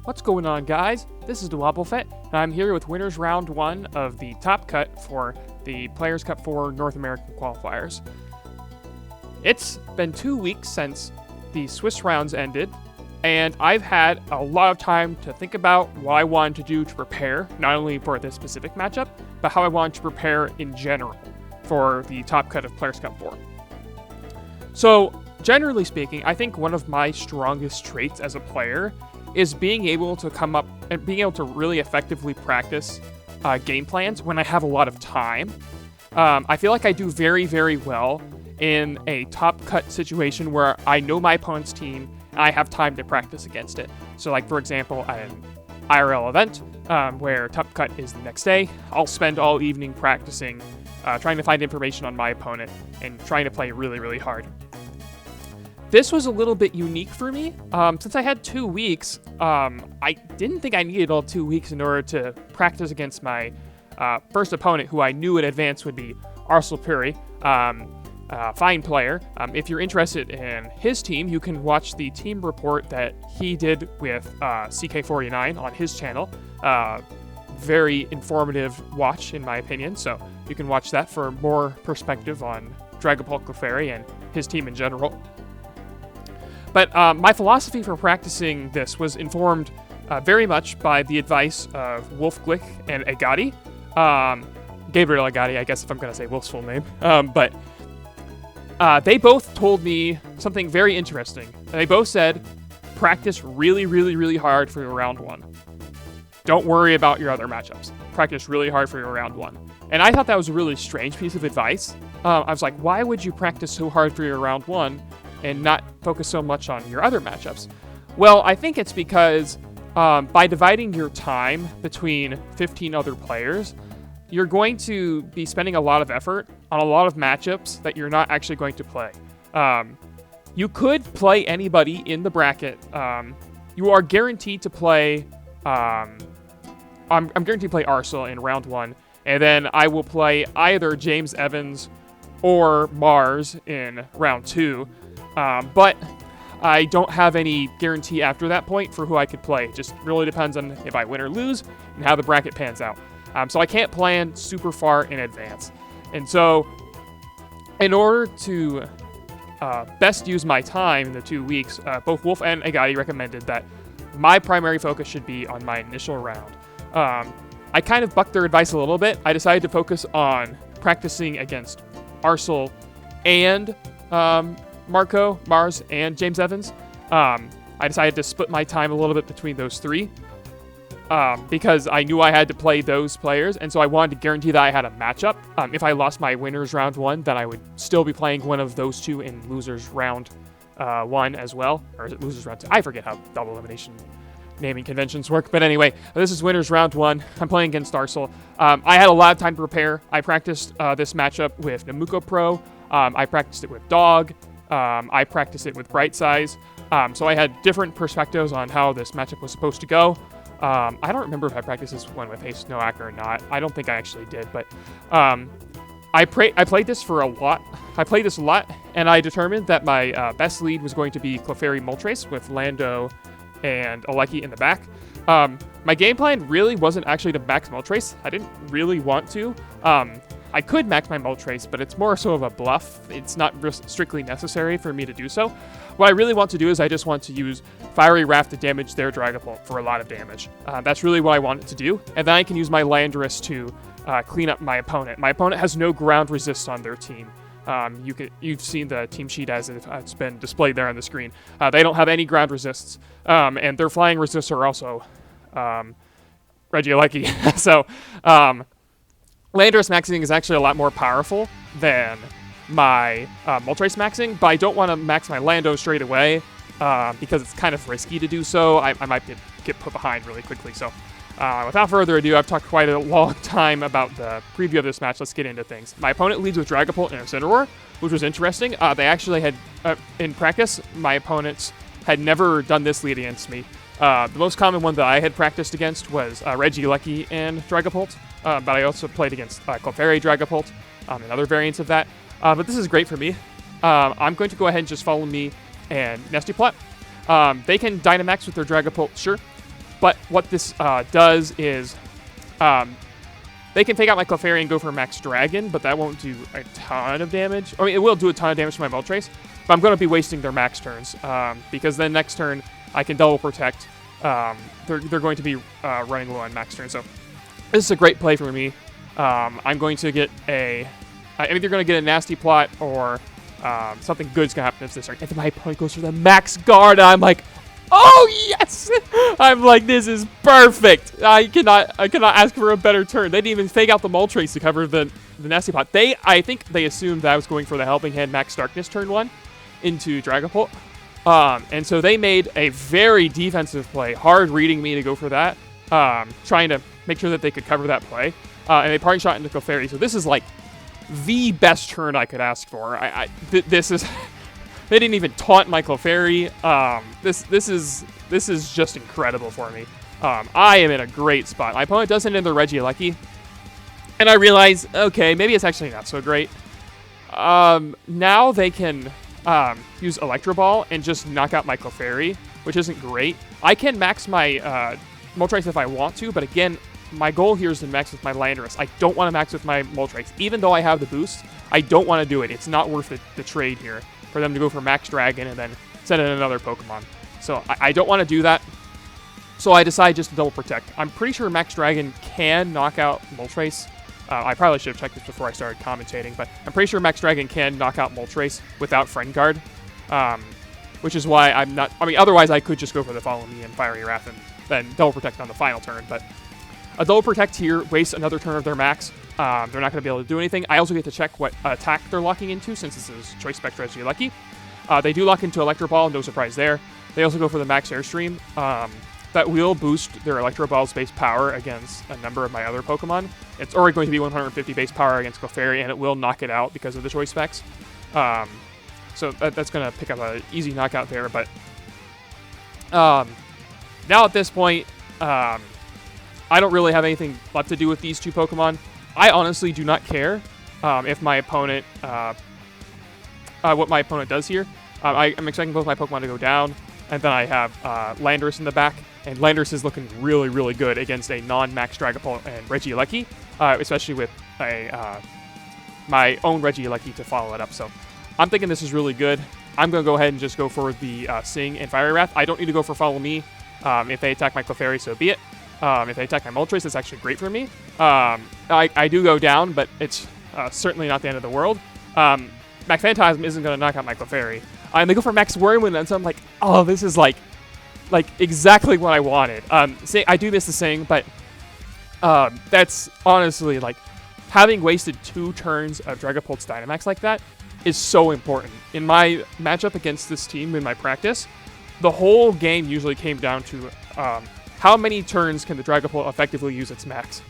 What's going on, guys? This is DaWoblefet, and I'm here with winners round 1 of the top cut for the Players Cup 4 North American qualifiers. It's been 2 weeks since the Swiss rounds ended, and I've had a lot of time to think about what I wanted to do to prepare, not only for this specific matchup, but how I wanted to prepare in general for the top cut of Players Cup 4. So, generally speaking, I think one of my strongest traits as a player is being able to come up and being able to really effectively practice game plans when I have a lot of time. I feel like I do very, very well in a top cut situation where I know my opponent's team and I have time to practice against it. So like, for example, at an IRL event where top cut is the next day, I'll spend all evening practicing, trying to find information on my opponent and trying to play really, really hard. This was a little bit unique for me. Since I had 2 weeks, I didn't think I needed all 2 weeks in order to practice against my first opponent, who I knew in advance would be Arsal Puri, fine player. If you're interested in his team, you can watch the team report that he did with CK49 on his channel. Very informative watch, in my opinion, so you can watch that for more perspective on Dragapult Clefairy and his team in general. But my philosophy for practicing this was informed very much by the advice of Wolfglick and Agadi. Gabriel Agadi, I guess, if I'm going to say Wolf's full name. But they both told me something very interesting. They both said, practice really, really, really hard for your round 1. Don't worry about your other matchups. Practice really hard for your round 1. And I thought that was a really strange piece of advice. I was like, why would you practice so hard for your round 1 and not focus so much on your other matchups? Well, I think it's because by dividing your time between 15 other players, you're going to be spending a lot of effort on a lot of matchups that you're not actually going to play. You could play anybody in the bracket. You are guaranteed to play... I'm guaranteed to play Arsal in round 1, and then I will play either James Evans or Mars in round 2. But I don't have any guarantee after that point for who I could play. It just really depends on if I win or lose and how the bracket pans out. So I can't plan super far in advance. And so in order to best use my time in the 2 weeks, both Wolf and Agadi recommended that my primary focus should be on my initial round. I kind of bucked their advice a little bit. I decided to focus on practicing against Arsal and Marco, Mars, and James Evans. I decided to split my time a little bit between those three because I knew I had to play those players, and so I wanted to guarantee that I had a matchup. If I lost my winners round 1, then I would still be playing one of those two in losers round 1 as well. Or is it losers round 2? I forget how double elimination naming conventions work, but anyway, this is winners round 1. I'm playing against Arsal. I had a lot of time to prepare. I practiced this matchup with Namuko Pro. I practiced it with Dog. I practiced it with Bright Size, so I had different perspectives on how this matchup was supposed to go. I don't remember if I practiced this one with Ace Noak or not. I don't think I actually did, but I played this for a lot. I played this a lot, and I determined that my best lead was going to be Clefairy Moltres with Lando and Aleki in the back. My game plan really wasn't actually to max Moltres. I didn't really want to. I could max my Moltres, but it's more so of a bluff. It's not strictly necessary for me to do so. What I really want to do is I just want to use Fiery Raft to damage their Dragapult for a lot of damage. That's really what I wanted to do. And then I can use my Landorus to clean up my opponent. My opponent has no ground resist on their team. You've seen the team sheet as it's been displayed there on the screen. They don't have any ground resists, and their flying resists are also Regieleki. So, Landorus maxing is actually a lot more powerful than my Moltres maxing, but I don't want to max my Lando straight away because it's kind of risky to do so. I might get put behind really quickly. So without further ado, I've talked quite a long time about the preview of this match. Let's get into things. My opponent leads with Dragapult and Incineroar, which was interesting. They actually had, in practice, my opponents had never done this lead against me. The most common one that I had practiced against was Regieleki and Dragapult. But I also played against Clefairy Dragapult and other variants of that. But this is great for me. I'm going to go ahead and just follow me and Nesty Plot. They can Dynamax with their Dragapult, sure. But what this does is they can take out my Clefairy and go for Max Dragon, but that won't do a ton of damage. I mean, it will do a ton of damage to my Moltres, but I'm going to be wasting their Max turns because then next turn I can double protect. They're going to be running low on Max turn, so this is a great play for me. I'm going to get I'm either going to get a nasty plot or something good's going to happen this turn. And then my opponent goes for the Max Guard, and I'm like, oh yes! I'm like, this is perfect. I cannot ask for a better turn. They didn't even fake out the Moltres to cover the nasty plot. I think they assumed that I was going for the Helping Hand Max Darkness turn 1 into Dragapult. And so they made a very defensive play, hard reading me to go for that, trying to make sure that they could cover that play. And they parting shot into Clefairy. So this is like the best turn I could ask for. This is they didn't even taunt my Clefairy. This is just incredible for me. I am in a great spot. My opponent doesn't end their Regieleki, and I realize, okay, maybe it's actually not so great. Now they can use Electro Ball and just knock out my Clefairy, which isn't great. I can max my Moltres if I want to, but again, my goal here is to max with my Landorus. I don't want to max with my Moltres. Even though I have the boost, I don't want to do it. It's not worth the trade here for them to go for Max Dragon and then send in another Pokemon. So I don't want to do that. So I decide just to double protect. I'm pretty sure Max Dragon can knock out Moltres. I probably should have checked this before I started commentating, but I'm pretty sure Max Dragon can knock out Moltres without Friend Guard, which is why I'm not... I mean, otherwise I could just go for the Follow Me and Fiery Wrath and then double protect on the final turn, but a double protect here wastes another turn of their max. They're not going to be able to do anything. I also get to check what attack they're locking into, since this is Choice Spectra Regieleki. They do lock into Electro Ball, no surprise there. They also go for the Max Airstream. That will boost their Electro Ball's base power against a number of my other Pokemon. It's already going to be 150 base power against Clefairy, and it will knock it out because of the Choice Specs. So that's going to pick up an easy knockout there. But now at this point, I don't really have anything left to do with these two Pokemon. I honestly do not care if my opponent, what my opponent does here. I'm expecting both my Pokemon to go down, and then I have Landorus in the back, and Landorus is looking really, really good against a non-Max Dragapult and Regieleki, especially with my own Regieleki to follow it up. So I'm thinking this is really good. I'm going to go ahead and just go for the Sing and Fiery Wrath. I don't need to go for Follow Me. If they attack my Clefairy, so be it. If they attack my Moltres, it's actually great for me. I do go down, but it's certainly not the end of the world. Max Phantasm isn't going to knock out my Clefairy. And they go for Max Wormwood, and so I'm like, oh, this is like exactly what I wanted. I do miss the Sing, but that's honestly, like, having wasted 2 turns of Dragapult's Dynamax like that is so important. In my matchup against this team in my practice, the whole game usually came down to how many turns can the Dragapult effectively use its max.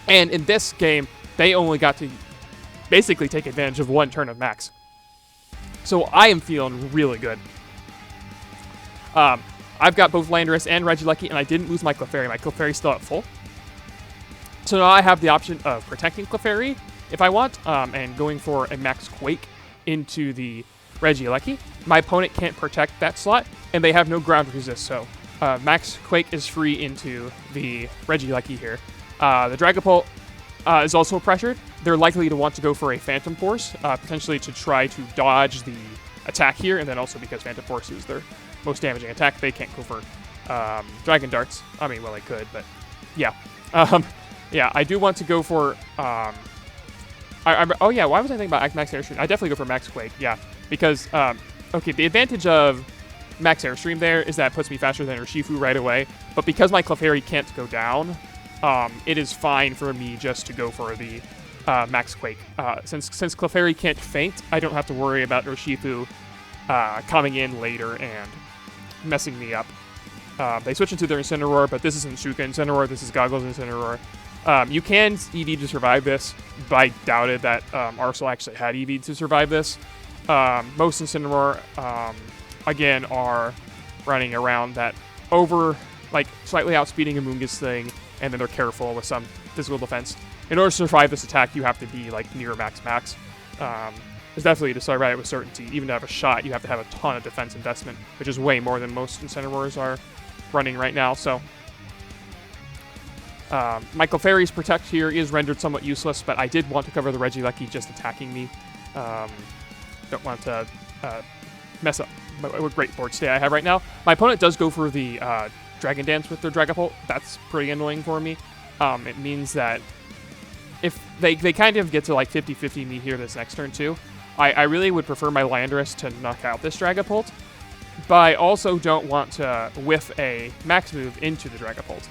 And in this game, they only got to basically take advantage of 1 turn of max. So I am feeling really good. I've got both Landorus and Regieleki, and I didn't lose my Clefairy. My Clefairy's still at full. So now I have the option of protecting Clefairy if I want, and going for a Max Quake into the Regieleki. My opponent can't protect that slot, and they have no ground resist, so Max Quake is free into the Regieleki here. The Dragapult is also pressured. They're likely to want to go for a Phantom Force, potentially to try to dodge the attack here, and then also because Phantom Force is their most damaging attack, they can't go for Dragon Darts. I mean, well, they could, but yeah. Yeah, I do want to go for... oh, yeah, why was I thinking about Max Airstream? I definitely go for Max Quake, yeah. Because, okay, the advantage of Max Airstream there is that it puts me faster than Urshifu right away. But because my Clefairy can't go down, it is fine for me just to go for the Max Quake. Since Clefairy can't feint, I don't have to worry about Urshifu coming in later and messing me up. They switch into their Incineroar, but this isn't Shuka Incineroar, this is Goggles Incineroar. You can EV to survive this, but I doubted that Arsal actually had EV to survive this. Most Incineroar, again, are running around that slightly outspeeding Amoonguss thing, and then they're careful with some physical defense. In order to survive this attack, you have to be, near max. It's definitely to survive it with certainty. Even to have a shot, you have to have a ton of defense investment, which is way more than most Incineroars are. running right now, so my Clefairy's Protect here is rendered somewhat useless, but I did want to cover the Regieleki just attacking me. Don't want to mess up what great board state I have right now. My opponent does go for the Dragon Dance with their Dragapult. That's pretty annoying for me. It means that if they kind of get to like 50-50 me here this next turn too, I really would prefer my Landorus to knock out this Dragapult, but I also don't want to whiff a max move into the Dragapult.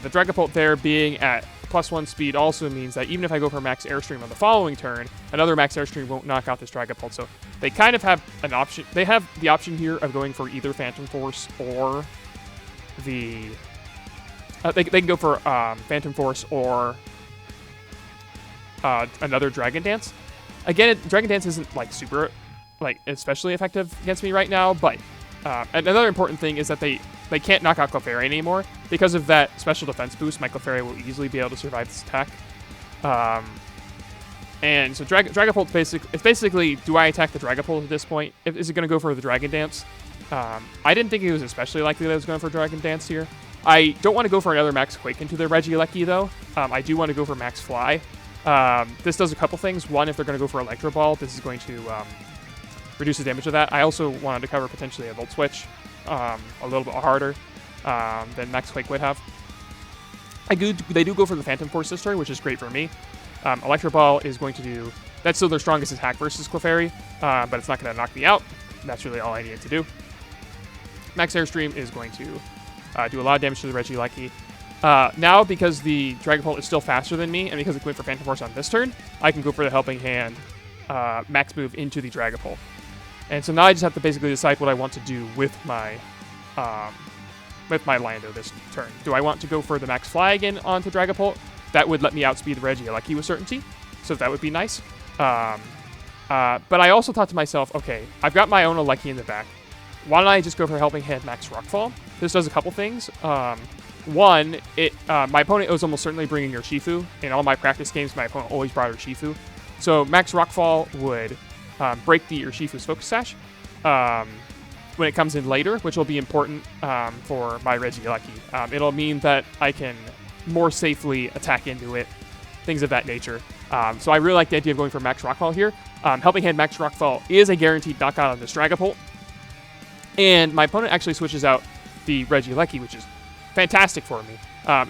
The Dragapult there being at +1 speed also means that even if I go for max Airstream on the following turn, another max Airstream won't knock out this Dragapult. So they kind of have an option. They have the option here of going for either Phantom Force or the... they can go for Phantom Force or another Dragon Dance. Again, Dragon Dance isn't like super, like especially effective against me right now, but another important thing is that they can't knock out Clefairy anymore. Because of that special defense boost, my Clefairy will easily be able to survive this attack. And so Dragapult basically, do I attack the Dragapult at this point? Is it going to go for the Dragon Dance? I didn't think it was especially likely that it was going for Dragon Dance here. I don't want to go for another Max Quake into the Regieleki though. I do want to go for Max Fly. This does a couple things. One, if they're going to go for Electro Ball, this is going to reduce the damage of that. I also wanted to cover potentially a Volt Switch a little bit harder than Max Quake would have. They do go for the Phantom Force this turn, which is great for me. Electro Ball is going to do... That's still their strongest attack versus Clefairy, but it's not going to knock me out. That's really all I needed to do. Max Airstream is going to do a lot of damage to the Regieleki. Now, because the Dragapult is still faster than me, and because it went for Phantom Force on this turn, I can go for the Helping Hand max move into the Dragapult. And so now I just have to basically decide what I want to do with my Lando this turn. Do I want to go for the Max Fly again onto Dragapult? That would let me outspeed the Regieleki with certainty, so that would be nice. But I also thought to myself, okay, I've got my own Aleki in the back. Why don't I just go for Helping Hand Max Rockfall? This does a couple things. One, my opponent was almost certainly bringing her Shifu. In all my practice games, my opponent always brought her Shifu. So Max Rockfall would break the Urshifu's Focus Sash when it comes in later, which will be important for my Regieleki. It'll mean that I can more safely attack into it, things of that nature. So I really like the idea of going for Max Rockfall here. Helping Hand Max Rockfall is a guaranteed knockout on this Dragapult. And my opponent actually switches out the Regieleki, which is fantastic for me.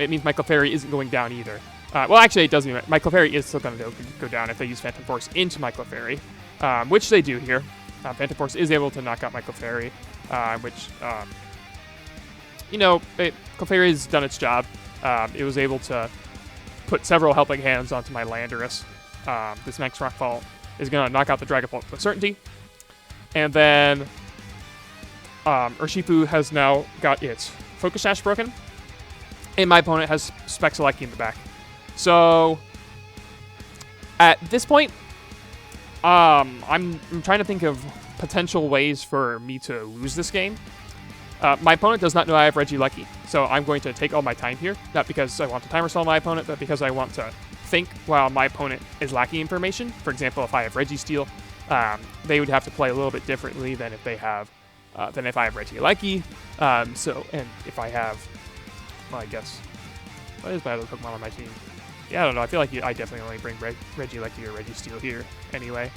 It means my Clefairy isn't going down either. Well, actually, it doesn't mean my Clefairy is still going to go down if they use Phantom Force into my Clefairy, which they do here. Phantom Force is able to knock out my Clefairy, which, Clefairy has done its job. It was able to put several Helping Hands onto my Landorus. This Max Rockfall is going to knock out the Dragapult with certainty. And then Urshifu has now got its Focus Sash broken, and my opponent has Spexaleki in the back. So at this point, I'm trying to think of potential ways for me to lose this game. My opponent does not know I have Regieleki, so I'm going to take all my time here, not because I want to timer stall my opponent, but because I want to think while my opponent is lacking information. For example, if I have Registeel, they would have to play a little bit differently than if I have Regieleki. And if I have, well, I guess, what is my other Pokemon on my team? Yeah, I don't know. I feel like I definitely only bring Regieleki or Registeel here anyway.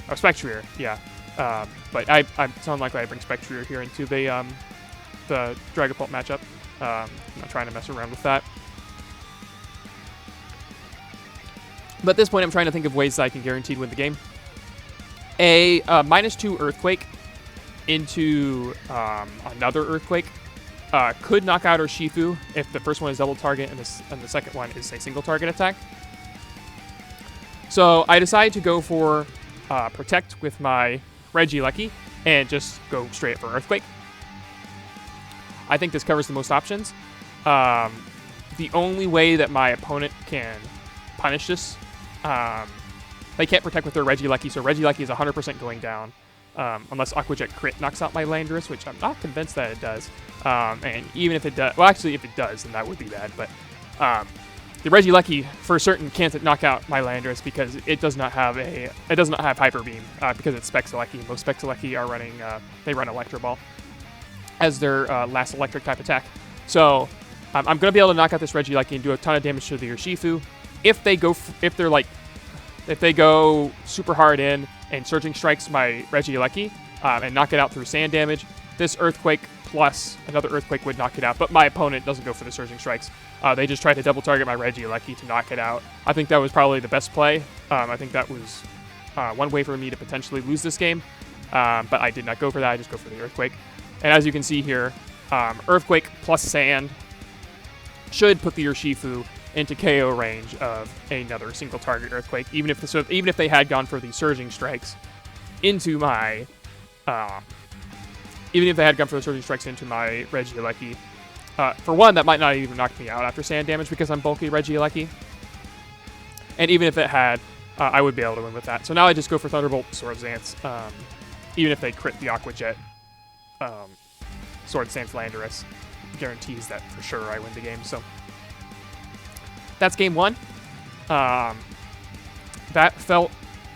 Oh, Spectrier, yeah. But it's unlikely I bring Spectrier here into the Dragapult matchup. I'm not trying to mess around with that. But at this point, I'm trying to think of ways that I can guaranteed win the game. A -2 Earthquake into another Earthquake could knock out Urshifu if the first one is double target and the second one is a single target attack. So I decided to go for Protect with my Regieleki and just go straight for Earthquake. I think this covers the most options. The only way that my opponent can punish this, they can't protect with their Regieleki, so Regieleki is 100% going down. Unless Aqua Jet Crit knocks out my Landorus, which I'm not convinced that it does. And even if it does, well, actually, if it does, then that would be bad. But the Regieleki, for certain, can't knock out my Landorus because it does not have Hyper Beam because it's Spexaleki. Most Spexaleki are running, they run Electro Ball. as their last electric type attack. So I'm going to be able to knock out this Regieleki and do a ton of damage to the Urshifu. If they go super hard in and Surging Strikes my Regieleki and knock it out through sand damage, this Earthquake plus another Earthquake would knock it out. But my opponent doesn't go for the Surging Strikes. They just try to double target my Regieleki to knock it out. I think that was probably the best play. I think that was one way for me to potentially lose this game. But I did not go for that. I just go for the Earthquake. And as you can see here, Earthquake plus Sand should put the Urshifu into KO range of another single target Earthquake, even if they had gone for the Surging Strikes into my Regieleki. For one, that might not even knock me out after sand damage because I'm bulky Regieleki. And even if it had, I would be able to win with that. So now I just go for Thunderbolt, Swords Dance, even if they crit the Aqua Jet. Swords Dance Landorus guarantees that for sure I win the game. So that's game one. That felt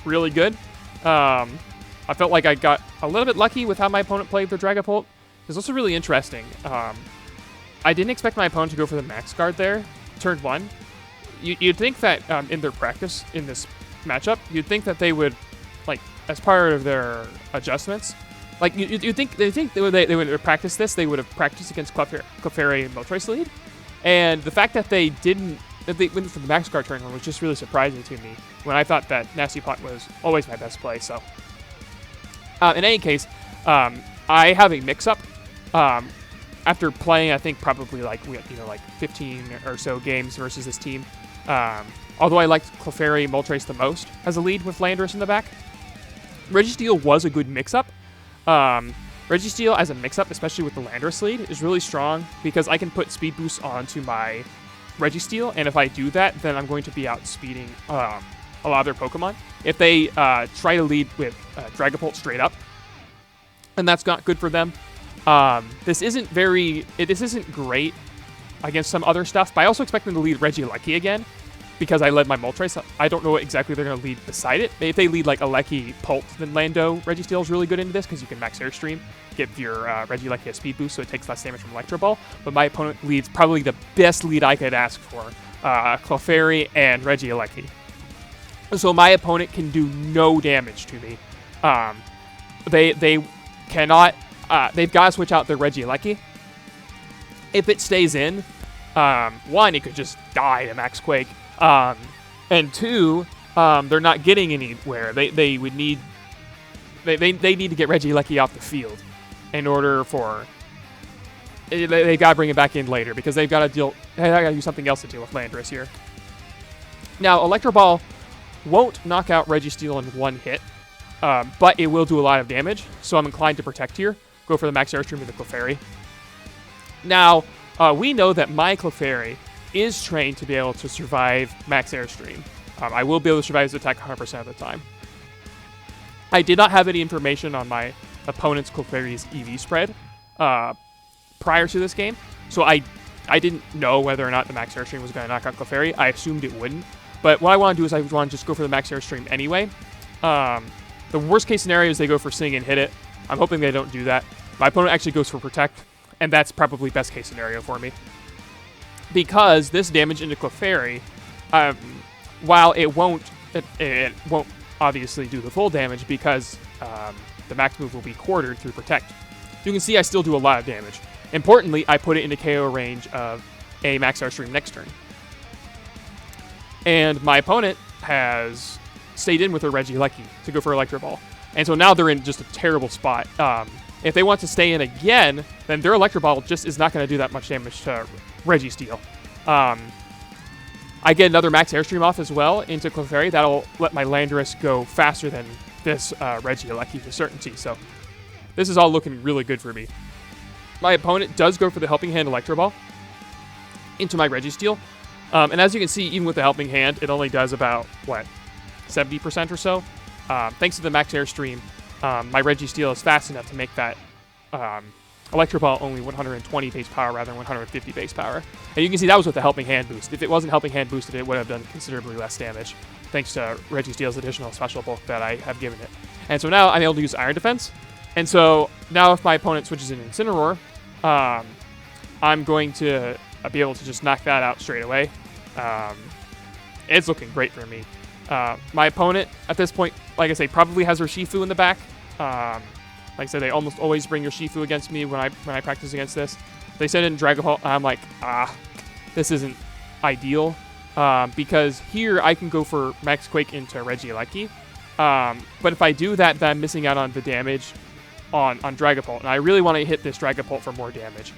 really good. I felt like I got a little bit lucky with how my opponent played their Dragapult. It was also really interesting. I didn't expect my opponent to go for the Max Guard there, turn one. You'd think that in their practice in this matchup, you'd think that they would, like, as part of their adjustments, like, you think they would practice this, they would have practiced against Clefairy Moltres lead. And the fact that they didn't, that they went for the Max Guard turn one was just really surprising to me when I thought that Nasty Plot was always my best play. So, in any case, I have a mix-up. After playing, I think probably like 15 or so games versus this team. Although I liked Clefairy Moltres the most as a lead with Landorus in the back, Registeel was a good mix-up. Registeel as a mix-up, especially with the Landorus lead, is really strong because I can put Speed Boost onto my Registeel, and if I do that, then I'm going to be outspeeding a lot of their Pokemon. If they try to lead with Dragapult straight up, and that's not good for them. This isn't great against some other stuff, but I also expect them to lead Regieleki again because I led my Moltres. I don't know what exactly they're going to lead beside it. If they lead like Aleki Pult, then Lando Registeel is really good into this because you can max Airstream, give your Regieleki a speed boost so it takes less damage from Electro Ball. But my opponent leads probably the best lead I could ask for, Clefairy and Regieleki. So my opponent can do no damage to me. They cannot. They've got to switch out their Regieleki. If it stays in, one, it could just die to Max Quake. And two, they're not getting anywhere. They would need. They need to get Regieleki off the field in order for. They got to bring it back in later because they've got to deal. They got to do something else to deal with Landorus here. Now, Electro Ball won't knock out Registeel in one hit, but it will do a lot of damage. So I'm inclined to protect here. Go for the Max Airstream with the Clefairy. Now, we know that my Clefairy is trained to be able to survive Max Airstream. I will be able to survive his attack 100% of the time. I did not have any information on my opponent's Clefairy's EV spread prior to this game, so I didn't know whether or not the Max Airstream was going to knock out Clefairy. I assumed it wouldn't, but what I want to do is I want to just go for the Max Airstream anyway. The worst case scenario is they go for Sing and hit it. I'm hoping they don't do that. My opponent actually goes for Protect, and that's probably best case scenario for me. Because this damage into Clefairy, while it won't obviously do the full damage because the max move will be quartered through Protect. You can see I still do a lot of damage. Importantly, I put it into KO range of a Max Airstream next turn. And my opponent has stayed in with her Regieleki to go for Electro Ball. And so now they're in just a terrible spot. If they want to stay in again, then their Electro Ball just is not going to do that much damage to Registeel. I get another Max Airstream off as well into Clefairy. That'll let my Landorus go faster than this Regieleki for certainty. So this is all looking really good for me. My opponent does go for the Helping Hand Electro Ball into my Registeel. And as you can see, even with the Helping Hand, it only does about, 70% or so. Thanks to the Max Airstream, my Registeel is fast enough to make that Electro Ball only 120 base power rather than 150 base power. And you can see that was with the Helping Hand boost. If it wasn't Helping Hand boosted, it would have done considerably less damage, thanks to Registeel's additional special bulk that I have given it. And so now I'm able to use Iron Defense, And so now if my opponent switches in Incineroar, I'm going to be able to just knock that out straight away. It's looking great for me. My opponent at this point, like I say, probably has Urshifu in the back. Like I said, they almost always bring Urshifu against me when I practice against this. They send in Dragapult, I'm like, this isn't ideal. Because here I can go for Max Quake into Regieleki. But if I do that, then I'm missing out on the damage on Dragapult. And I really want to hit this Dragapult for more damage.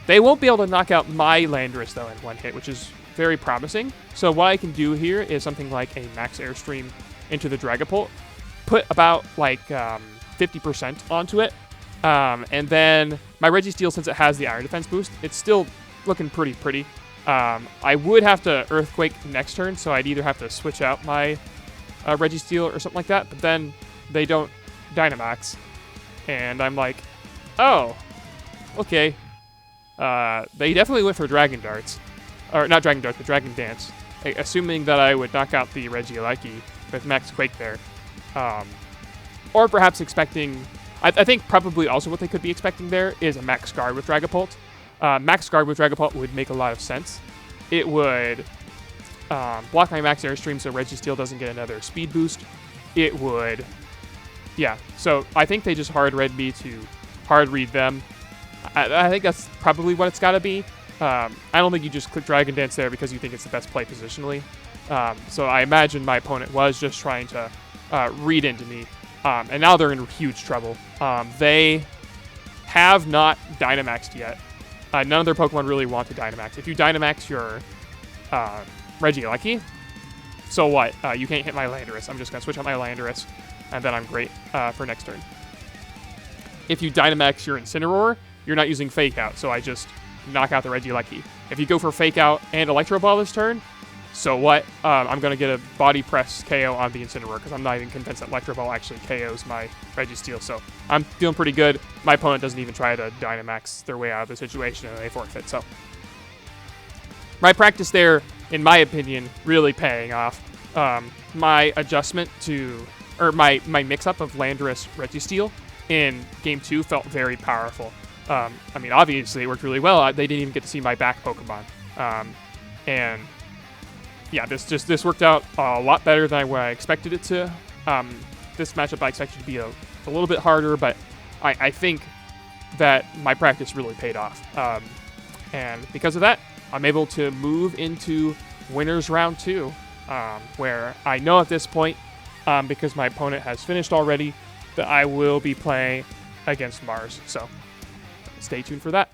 They won't be able to knock out my Landorus, though, in one hit, which is very promising. So what I can do here is something like a Max Airstream into the Dragapult. Put about, like, 50% onto it. And then my Registeel, since it has the Iron Defense boost, it's still looking pretty. I would have to Earthquake next turn, so I'd either have to switch out my Registeel or something like that, but then they don't Dynamax. And I'm like, oh, okay. They definitely went for Dragon Darts. Or not Dragon Darts, but Dragon Dance. Assuming that I would knock out the Regieleki with Max Quake there. Or perhaps expecting... I think probably also what they could be expecting there is a Max Guard with Dragapult. Max Guard with Dragapult would make a lot of sense. It would block my Max Airstream so Registeel doesn't get another speed boost. It would... Yeah, so I think they just hard read me to hard read them. I think that's probably what it's got to be. I don't think you just click Dragon Dance there because you think it's the best play positionally. So I imagine my opponent was just trying to read into me. And now they're in huge trouble. They have not Dynamaxed yet. None of their Pokemon really want to Dynamax. If you Dynamax your Regieleki, so what? You can't hit my Landorus. I'm just going to switch out my Landorus, and then I'm great for next turn. If you Dynamax your Incineroar, you're not using Fake Out, so I just knock out the Regieleki. If you go for Fake Out and Electro Ball this turn, so what? I'm going to get a Body Press KO on the Incineroar because I'm not even convinced that Electro Ball actually KOs my Registeel. So I'm feeling pretty good. My opponent doesn't even try to Dynamax their way out of the situation and they forfeit. So my practice there, in my opinion, really paying off. My adjustment to, or my mix-up of Landorus Registeel in Game 2 felt very powerful. I mean, obviously it worked really well. They didn't even get to see my back Pokemon. And yeah, this worked out a lot better than what I expected it to. This matchup I expected to be a little bit harder, but I think that my practice really paid off. And because of that, I'm able to move into Winners Round 2, where I know at this point, because my opponent has finished already, that I will be playing against Mars. So stay tuned for that.